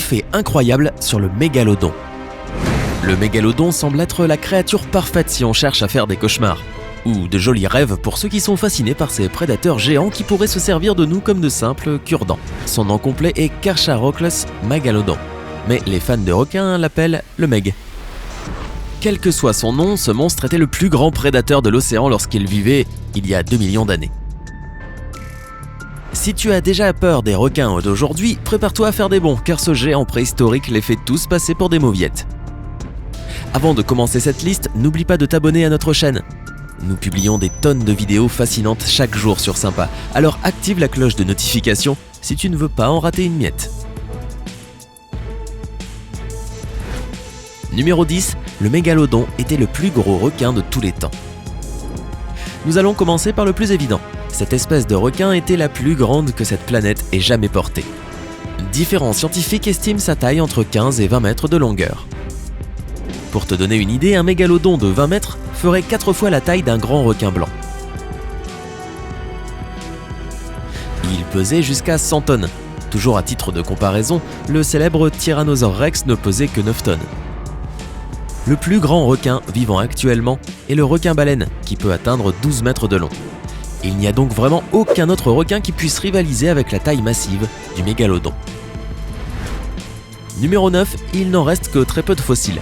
faits incroyables sur le mégalodon. Le mégalodon semble être la créature parfaite si on cherche à faire des cauchemars. Ou de jolis rêves pour ceux qui sont fascinés par ces prédateurs géants qui pourraient se servir de nous comme de simples cure-dents. Son nom complet est Carcharodonts megalodon, mais les fans de requins l'appellent le Meg. Quel que soit son nom, ce monstre était le plus grand prédateur de l'océan lorsqu'il vivait il y a 2 millions d'années. Si tu as déjà peur des requins d'aujourd'hui, prépare-toi à faire des bonds, car ce géant préhistorique les fait tous passer pour des mauviettes. Avant de commencer cette liste, n'oublie pas de t'abonner à notre chaîne. Nous publions des tonnes de vidéos fascinantes chaque jour sur Sympa, alors active la cloche de notification si tu ne veux pas en rater une miette. Numéro 10, le mégalodon était le plus gros requin de tous les temps. Nous allons commencer par le plus évident. Cette espèce de requin était la plus grande que cette planète ait jamais portée. Différents scientifiques estiment sa taille entre 15 et 20 mètres de longueur. Pour te donner une idée, un mégalodon de 20 mètres ferait 4 fois la taille d'un grand requin blanc. Il pesait jusqu'à 100 tonnes. Toujours à titre de comparaison, le célèbre Tyrannosaure Rex ne pesait que 9 tonnes. Le plus grand requin vivant actuellement est le requin-baleine, qui peut atteindre 12 mètres de long. Il n'y a donc vraiment aucun autre requin qui puisse rivaliser avec la taille massive du mégalodon. Numéro 9, il n'en reste que très peu de fossiles.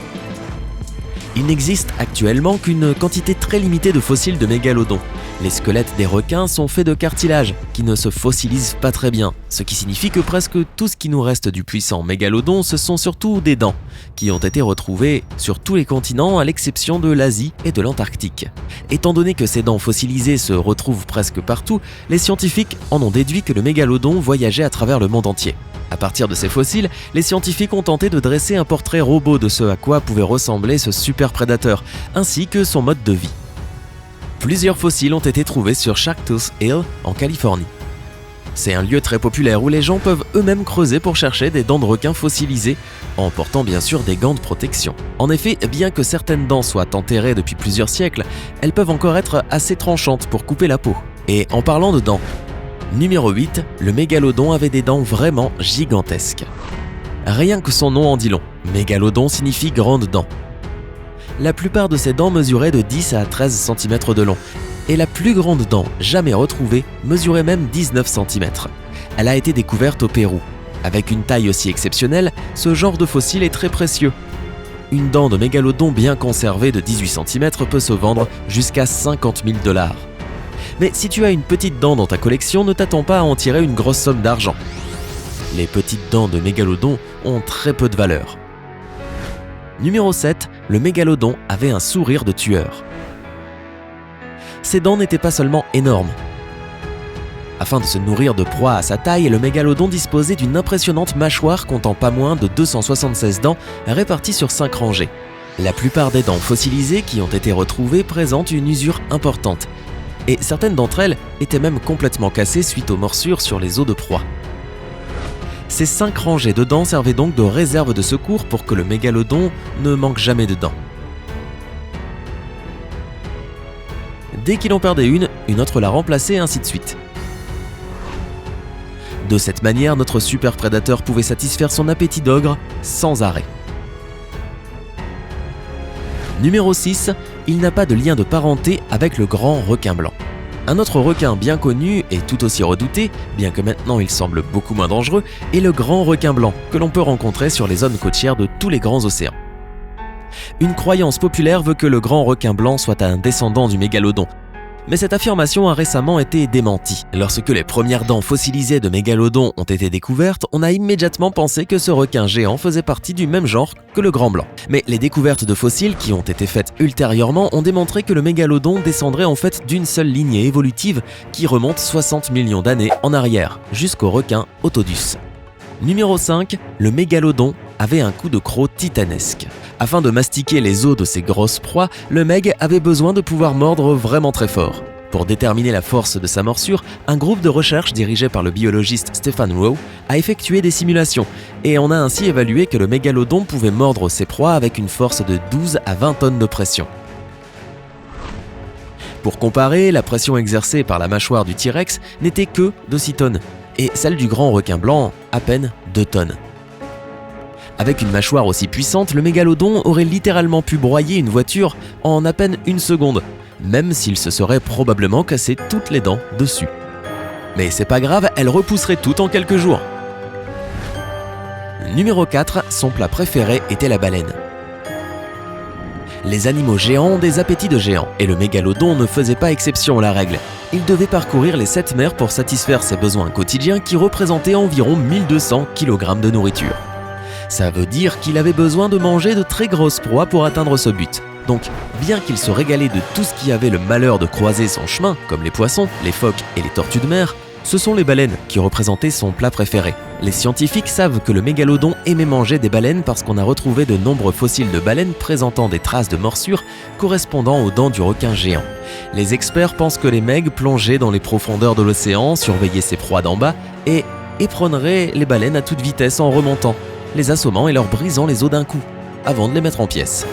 Il n'existe actuellement qu'une quantité très limitée de fossiles de mégalodons. Les squelettes des requins sont faits de cartilage, qui ne se fossilise pas très bien, ce qui signifie que presque tout ce qui nous reste du puissant mégalodon, ce sont surtout des dents, qui ont été retrouvées sur tous les continents à l'exception de l'Asie et de l'Antarctique. Étant donné que ces dents fossilisées se retrouvent presque partout, les scientifiques en ont déduit que le mégalodon voyageait à travers le monde entier. À partir de ces fossiles, les scientifiques ont tenté de dresser un portrait robot de ce à quoi pouvait ressembler ce super prédateur, ainsi que son mode de vie. Plusieurs fossiles ont été trouvés sur Sharktooth Hill en Californie. C'est un lieu très populaire où les gens peuvent eux-mêmes creuser pour chercher des dents de requin fossilisées, en portant bien sûr des gants de protection. En effet, bien que certaines dents soient enterrées depuis plusieurs siècles, elles peuvent encore être assez tranchantes pour couper la peau. Et en parlant de dents, numéro 8, le mégalodon avait des dents vraiment gigantesques. Rien que son nom en dit long, mégalodon signifie grande dent. La plupart de ces dents mesuraient de 10 à 13 cm de long, et la plus grande dent jamais retrouvée mesurait même 19 cm. Elle a été découverte au Pérou. Avec une taille aussi exceptionnelle, ce genre de fossile est très précieux. Une dent de mégalodon bien conservée de 18 cm peut se vendre jusqu'à 50 000 $. Mais si tu as une petite dent dans ta collection, ne t'attends pas à en tirer une grosse somme d'argent. Les petites dents de mégalodon ont très peu de valeur. Numéro 7, le mégalodon avait un sourire de tueur. Ses dents n'étaient pas seulement énormes. Afin de se nourrir de proies à sa taille, le mégalodon disposait d'une impressionnante mâchoire comptant pas moins de 276 dents réparties sur 5 rangées. La plupart des dents fossilisées qui ont été retrouvées présentent une usure importante, et certaines d'entre elles étaient même complètement cassées suite aux morsures sur les os de proie. Ces 5 rangées de dents servaient donc de réserve de secours pour que le mégalodon ne manque jamais de dents. Dès qu'il en perdait une autre la remplaçait et ainsi de suite. De cette manière, notre super prédateur pouvait satisfaire son appétit d'ogre sans arrêt. Numéro 6, il n'a pas de lien de parenté avec le grand requin blanc. Un autre requin bien connu et tout aussi redouté, bien que maintenant il semble beaucoup moins dangereux, est le grand requin blanc que l'on peut rencontrer sur les zones côtières de tous les grands océans. Une croyance populaire veut que le grand requin blanc soit un descendant du mégalodon. Mais cette affirmation a récemment été démentie. Lorsque les premières dents fossilisées de mégalodon ont été découvertes, on a immédiatement pensé que ce requin géant faisait partie du même genre que le grand blanc. Mais les découvertes de fossiles qui ont été faites ultérieurement ont démontré que le mégalodon descendrait en fait d'une seule lignée évolutive qui remonte 60 millions d'années en arrière, jusqu'au requin Otodus. Numéro 5, le mégalodon avait un coup de croc titanesque. Afin de mastiquer les os de ses grosses proies, le meg avait besoin de pouvoir mordre vraiment très fort. Pour déterminer la force de sa morsure, un groupe de recherche dirigé par le biologiste Stephen Rowe a effectué des simulations et on a ainsi évalué que le mégalodon pouvait mordre ses proies avec une force de 12 à 20 tonnes de pression. Pour comparer, la pression exercée par la mâchoire du T-Rex n'était que de 6 tonnes et celle du grand requin blanc à peine 2 tonnes. Avec une mâchoire aussi puissante, le mégalodon aurait littéralement pu broyer une voiture en à peine une seconde, même s'il se serait probablement cassé toutes les dents dessus. Mais c'est pas grave, elle repousserait tout en quelques jours. Numéro 4, son plat préféré était la baleine. Les animaux géants ont des appétits de géants, et le mégalodon ne faisait pas exception à la règle. Il devait parcourir les 7 mers pour satisfaire ses besoins quotidiens qui représentaient environ 1200 kg de nourriture. Ça veut dire qu'il avait besoin de manger de très grosses proies pour atteindre ce but. Donc, bien qu'il se régalait de tout ce qui avait le malheur de croiser son chemin, comme les poissons, les phoques et les tortues de mer, ce sont les baleines qui représentaient son plat préféré. Les scientifiques savent que le mégalodon aimait manger des baleines parce qu'on a retrouvé de nombreux fossiles de baleines présentant des traces de morsures correspondant aux dents du requin géant. Les experts pensent que les megs plongeaient dans les profondeurs de l'océan, surveillaient ses proies d'en bas et éperonneraient les baleines à toute vitesse en remontant, les assommant et leur brisant les os d'un coup, avant de les mettre en pièces.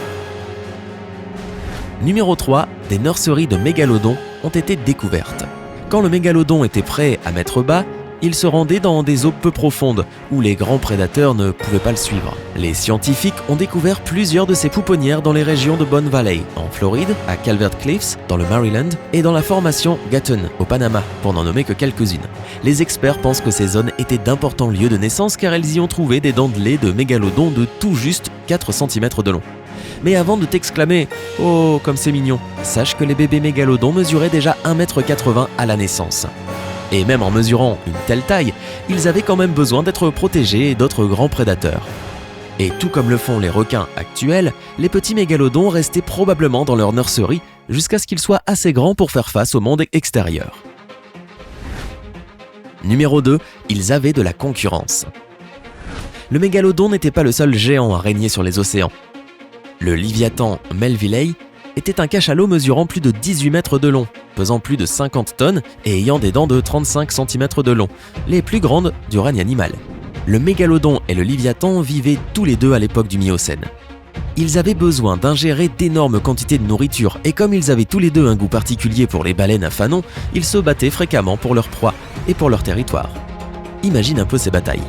Numéro 3, des nurseries de mégalodons ont été découvertes. Quand le mégalodon était prêt à mettre bas, il se rendait dans des eaux peu profondes, où les grands prédateurs ne pouvaient pas le suivre. Les scientifiques ont découvert plusieurs de ces pouponnières dans les régions de Bone Valley, en Floride, à Calvert Cliffs, dans le Maryland, et dans la formation Gatun, au Panama, pour n'en nommer que quelques-unes. Les experts pensent que ces zones étaient d'importants lieux de naissance car elles y ont trouvé des dents de lait de mégalodons de tout juste 4 cm de long. Mais avant de t'exclamer « Oh, comme c'est mignon !», sache que les bébés mégalodons mesuraient déjà 1,80 m à la naissance. Et même en mesurant une telle taille, ils avaient quand même besoin d'être protégés d'autres grands prédateurs. Et tout comme le font les requins actuels, les petits mégalodons restaient probablement dans leur nurserie jusqu'à ce qu'ils soient assez grands pour faire face au monde extérieur. Numéro 2, ils avaient de la concurrence. Le mégalodon n'était pas le seul géant à régner sur les océans. Le Léviathan Melvillei était un cachalot mesurant plus de 18 mètres de long, pesant plus de 50 tonnes et ayant des dents de 35 cm de long, les plus grandes du règne animal. Le mégalodon et le Léviathan vivaient tous les deux à l'époque du Miocène. Ils avaient besoin d'ingérer d'énormes quantités de nourriture et comme ils avaient tous les deux un goût particulier pour les baleines à fanon, ils se battaient fréquemment pour leur proie et pour leur territoire. Imagine un peu ces batailles.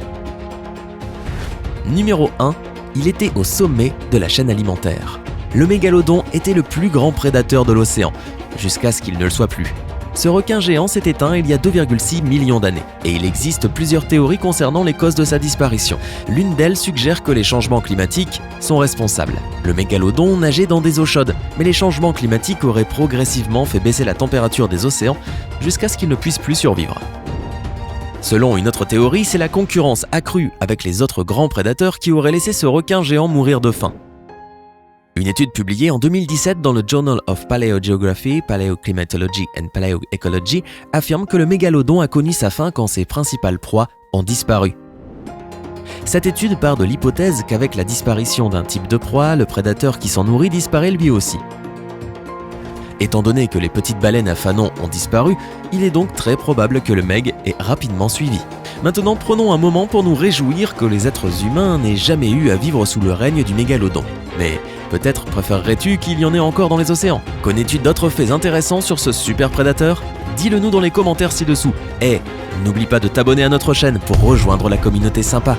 Numéro 1, il était au sommet de la chaîne alimentaire. Le mégalodon était le plus grand prédateur de l'océan, jusqu'à ce qu'il ne le soit plus. Ce requin géant s'est éteint il y a 2,6 millions d'années, et il existe plusieurs théories concernant les causes de sa disparition. L'une d'elles suggère que les changements climatiques sont responsables. Le mégalodon nageait dans des eaux chaudes, mais les changements climatiques auraient progressivement fait baisser la température des océans jusqu'à ce qu'il ne puisse plus survivre. Selon une autre théorie, c'est la concurrence accrue avec les autres grands prédateurs qui auraient laissé ce requin géant mourir de faim. Une étude publiée en 2017 dans le Journal of Paleogeography, Paleoclimatology and Paleoecology affirme que le mégalodon a connu sa fin quand ses principales proies ont disparu. Cette étude part de l'hypothèse qu'avec la disparition d'un type de proie, le prédateur qui s'en nourrit disparaît lui aussi. Étant donné que les petites baleines à fanon ont disparu, il est donc très probable que le meg ait rapidement suivi. Maintenant, prenons un moment pour nous réjouir que les êtres humains n'aient jamais eu à vivre sous le règne du mégalodon. Mais peut-être préférerais-tu qu'il y en ait encore dans les océans? Connais-tu d'autres faits intéressants sur ce super prédateur? Dis-le nous dans les commentaires ci-dessous. Et n'oublie pas de t'abonner à notre chaîne pour rejoindre la communauté sympa.